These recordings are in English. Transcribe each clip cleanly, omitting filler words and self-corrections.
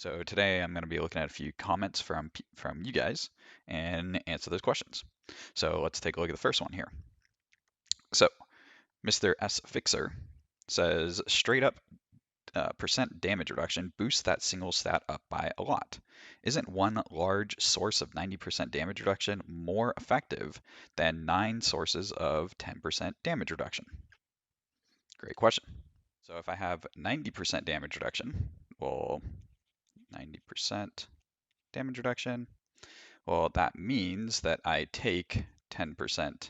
So today I'm going to be looking at a few comments from you guys and answer those questions. So let's take a look at the first one here. So Mr. S Fixer says straight up percent damage reduction boosts that single stat up by a lot. Isn't one large source of 90% damage reduction more effective than 9 sources of 10% damage reduction? Great question. So if I have 90% damage reduction, well, 90% damage reduction. Well, that means that I take 10%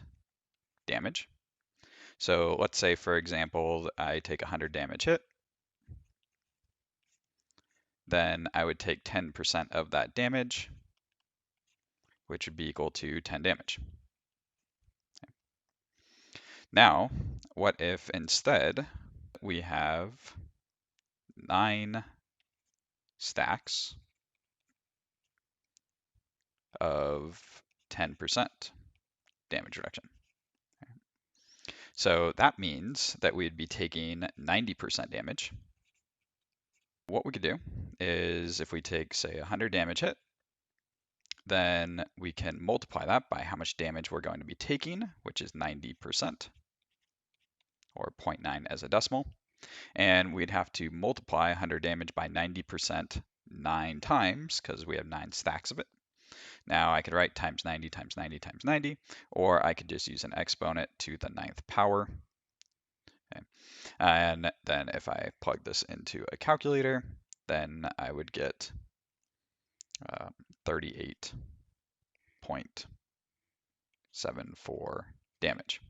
damage. So let's say, for example, I take 100 damage hit. Then I would take 10% of that damage, which would be equal to 10 damage. Now, what if instead we have 9 stacks of 10% damage reduction? So that means that we'd be taking 90% damage. What we could do is if we take, say, 100 damage hit, then we can multiply that by how much damage we're going to be taking, which is 90%, or 0.9 as a decimal. And we'd have to multiply 100 damage by 90% 9 times, because we have 9 stacks of it. Now I could write times 90 times 90 times 90, or I could just use an exponent to the 9th power. Okay. And then if I plug this into a calculator, then I would get 38.74 damage,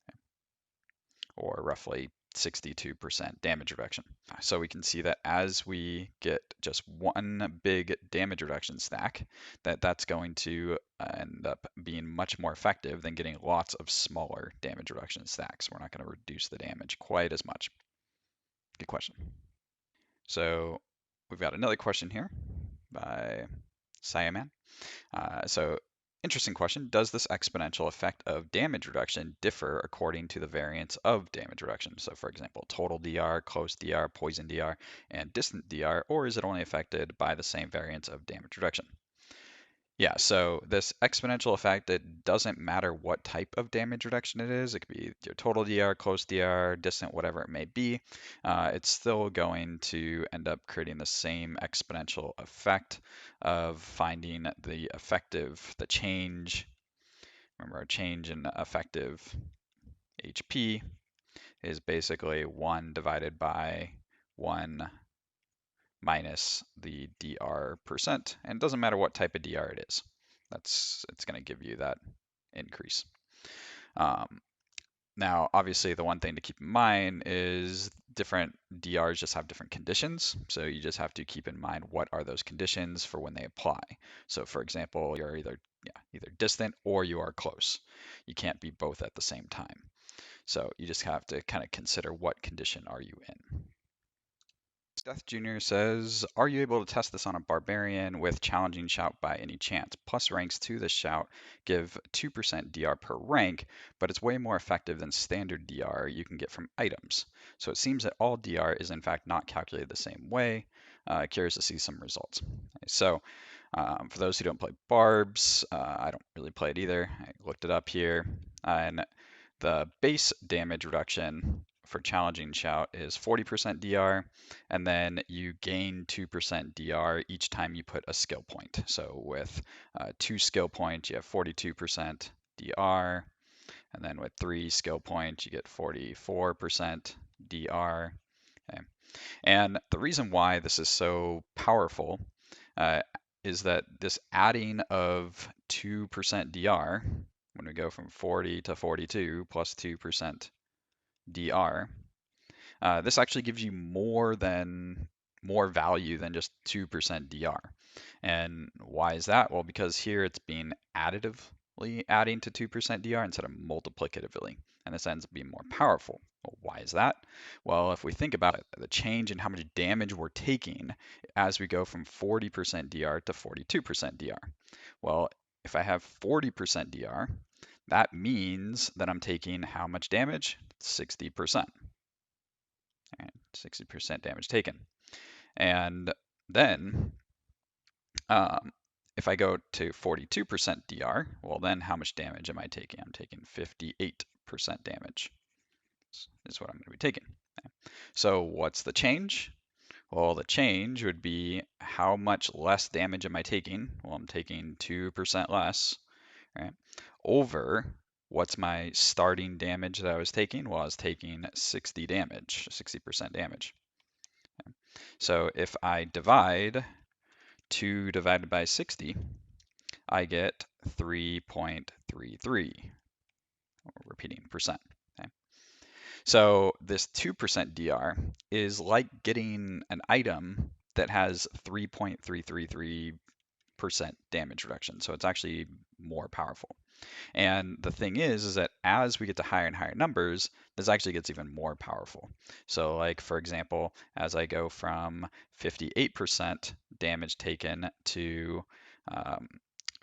okay, or roughly 62% damage reduction. So we can see that as we get just one big damage reduction stack, that's going to end up being much more effective than getting lots of smaller damage reduction stacks. We're not going to reduce the damage quite as much. Good question. So we've got another question here by Siaman. So interesting question. Does this exponential effect of damage reduction differ according to the variance of damage reduction? So for example, total DR, close DR, poison DR, and distant DR, or is it only affected by the same variance of damage reduction? Yeah, so this exponential effect, it doesn't matter what type of damage reduction it is. It could be your total DR, close DR, distant, whatever it may be. It's still going to end up creating the same exponential effect of finding the change. Remember, a change in effective HP is basically 1 divided by 1 minus the DR percent, and it doesn't matter what type of DR it is. It's going to give you that increase. Now, obviously, the one thing to keep in mind is different DRs just have different conditions. So you just have to keep in mind what are those conditions for when they apply. So for example, you're either distant or you are close. You can't be both at the same time. So you just have to kind of consider what condition are you in. Death Jr. says, are you able to test this on a barbarian with challenging shout by any chance? Plus ranks to the shout give 2% DR per rank, but it's way more effective than standard DR you can get from items. So it seems that all DR is in fact not calculated the same way. Curious to see some results. So for those who don't play barbs, I don't really play it either. I looked it up here, and the base damage reduction for challenging shout is 40% DR, and then you gain 2% DR each time you put a skill point. So with 2 skill points, you have 42% DR, and then with 3 skill points, you get 44% DR. Okay. And the reason why this is so powerful is that this adding of 2% DR, when we go from 40 to 42 plus 2% DR, this actually gives you more value than just 2% DR. And why is that? Well, because here it's being additively adding to 2% DR instead of multiplicatively, and this ends up being more powerful. Well, why is that? Well, if we think about it, the change in how much damage we're taking as we go from 40% DR to 42% DR. Well, if I have 40% DR, that means that I'm taking how much damage? 60%. 60% damage taken. And Then, if I go to 42% DR, well then how much damage am I taking? I'm taking 58% damage is what I'm going to be taking. So what's the change? Well, the change would be how much less damage am I taking? Well, I'm taking 2% less, right? Over what's my starting damage that I was taking? Well, I was taking 60 damage, 60% damage. So if I divide 2 divided by 60, I get 3.33, repeating percent. Okay? So this 2% DR is like getting an item that has 3.333% damage reduction. So it's actually more powerful. And the thing is that as we get to higher and higher numbers, this actually gets even more powerful. So like, for example, as I go from 58% damage taken to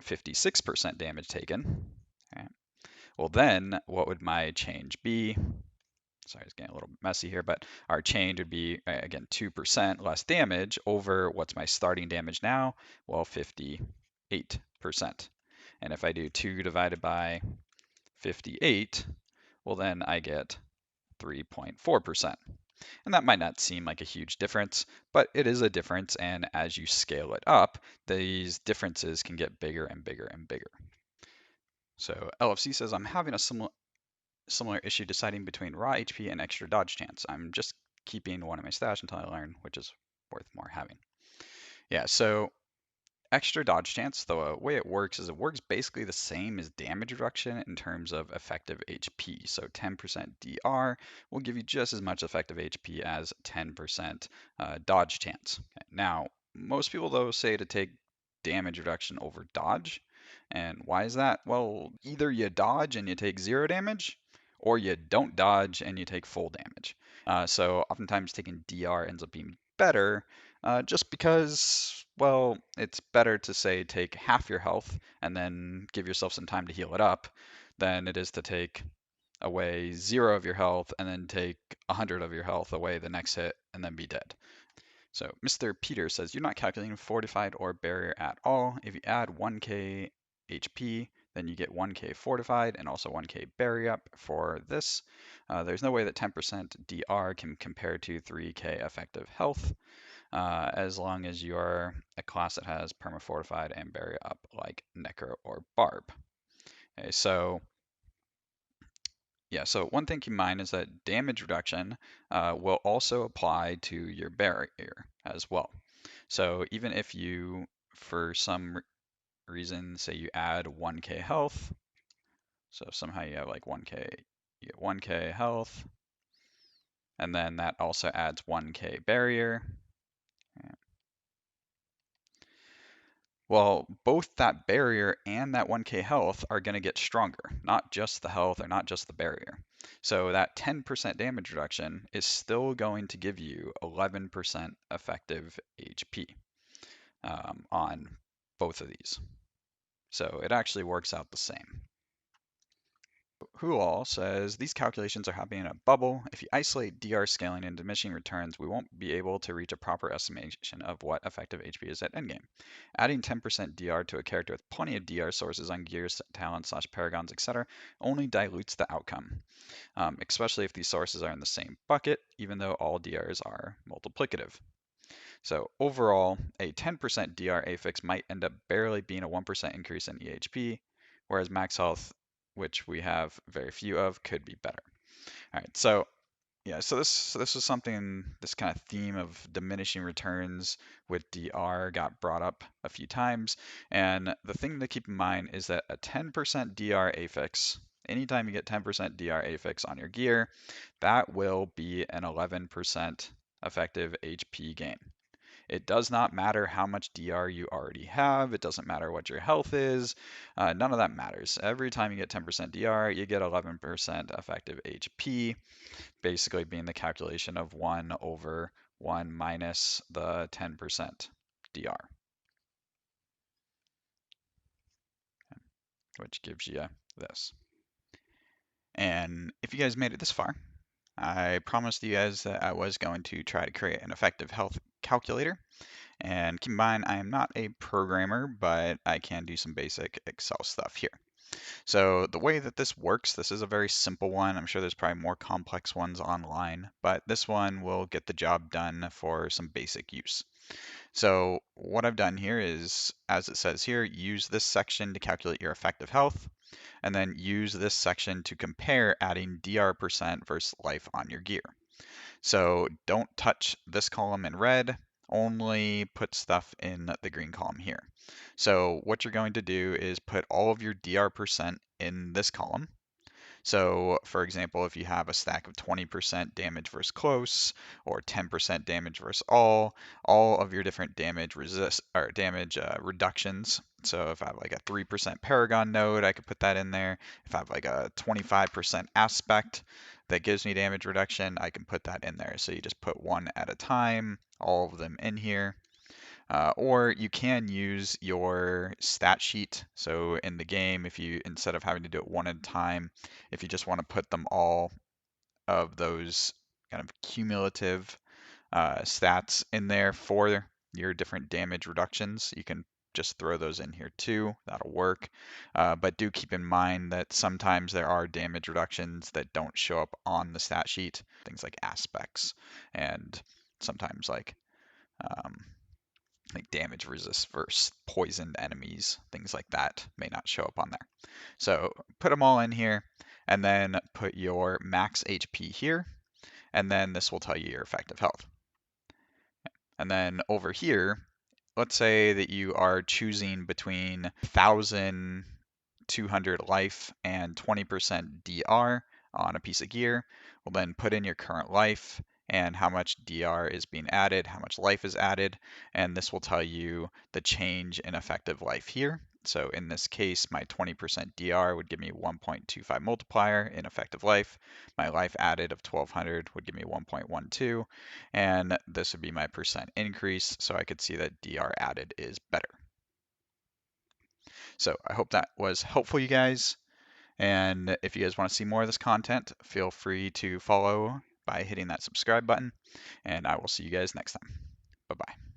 56% damage taken, okay, well then what would my change be? Sorry, it's getting a little messy here, but our change would be, again, 2% less damage over what's my starting damage now? Well, 58%. And if I do 2 divided by 58, well then I get 3.4%. And that might not seem like a huge difference, but it is a difference, and as you scale it up, these differences can get bigger and bigger and bigger. So LFC says, I'm having a similar issue deciding between raw HP and extra dodge chance. I'm just keeping one in my stash until I learn which is worth more having. Yeah, so extra dodge chance, the way it works is it works basically the same as damage reduction in terms of effective HP. So 10% DR will give you just as much effective HP as 10% dodge chance. Okay. Now, most people though say to take damage reduction over dodge. And why is that? Well, either you dodge and you take 0 damage, or you don't dodge and you take full damage. So oftentimes taking DR ends up being better just because, well, it's better to say take half your health and then give yourself some time to heal it up than it is to take away 0 of your health and then take 100 of your health away the next hit and then be dead. So Mr. Peter says you're not calculating fortified or barrier at all. If you add 1k HP, then you get 1k fortified and also 1k barrier up for this. There's no way that 10% DR can compare to 3k effective health. As long as you're a class that has perma fortified and barrier up like Necro or Barb. Okay, so yeah, so one thing to keep in mind is that damage reduction will also apply to your barrier as well. So even if you, for some reason, say you add 1k health, so somehow you have like 1k, you get 1k health, and then that also adds 1k barrier. Well, both that barrier and that 1k health are going to get stronger, not just the health or not just the barrier. So that 10% damage reduction is still going to give you 11% effective HP on both of these. So it actually works out the same. Hulal says, these calculations are happening in a bubble. If you isolate DR scaling and diminishing returns, we won't be able to reach a proper estimation of what effective HP is at endgame. Adding 10% DR to a character with plenty of DR sources on gears, talents, paragons, etc. only dilutes the outcome, especially if these sources are in the same bucket, even though all DRs are multiplicative. So overall, a 10% DR affix might end up barely being a 1% increase in EHP, whereas max health, which we have very few of, could be better. All right, so yeah, so this was something, this kind of theme of diminishing returns with DR got brought up a few times, and the thing to keep in mind is that a 10% DR affix, anytime you get 10% DR affix on your gear, that will be an 11% effective HP gain. It does not matter how much DR you already have. It doesn't matter what your health is. None of that matters. Every time you get 10% DR, you get 11% effective HP, basically being the calculation of 1 over 1 minus the 10% DR, which gives you this. And if you guys made it this far, I promised you guys that I was going to try to create an effective health calculator. And keep in mind, I am not a programmer, but I can do some basic Excel stuff here. So the way that this works, this is a very simple one. I'm sure there's probably more complex ones online, but this one will get the job done for some basic use. So what I've done here is, as it says here, use this section to calculate your effective health, and then use this section to compare adding DR% versus life on your gear. So don't touch this column in red, only put stuff in the green column here. So what you're going to do is put all of your DR% in this column. So, for example, if you have a stack of 20% damage versus close or 10% damage versus all of your different damage resist or damage reductions. So, if I have like a 3% Paragon node, I could put that in there. If I have like a 25% aspect that gives me damage reduction, I can put that in there. So, you just put one at a time, all of them in here. Or you can use your stat sheet. So in the game, if you, instead of having to do it one at a time, if you just want to put them all of those kind of cumulative stats in there for your different damage reductions, you can just throw those in here too. That'll work. But do keep in mind that sometimes there are damage reductions that don't show up on the stat sheet, things like aspects, and sometimes um, like damage resist versus poisoned enemies, things like that may not show up on there. So put them all in here and then put your max HP here, and then this will tell you your effective health. And then over here, let's say that you are choosing between 1,200 life and 20% DR on a piece of gear. Well, then put in your current life and how much DR is being added, how much life is added, and this will tell you the change in effective life here. So in this case, my 20% DR would give me 1.25 multiplier in effective life. My life added of 1,200 would give me 1.12, and this would be my percent increase, so I could see that DR added is better. So I hope that was helpful, you guys. And if you guys want to see more of this content, feel free to follow by hitting that subscribe button. And I will see you guys next time. Bye bye.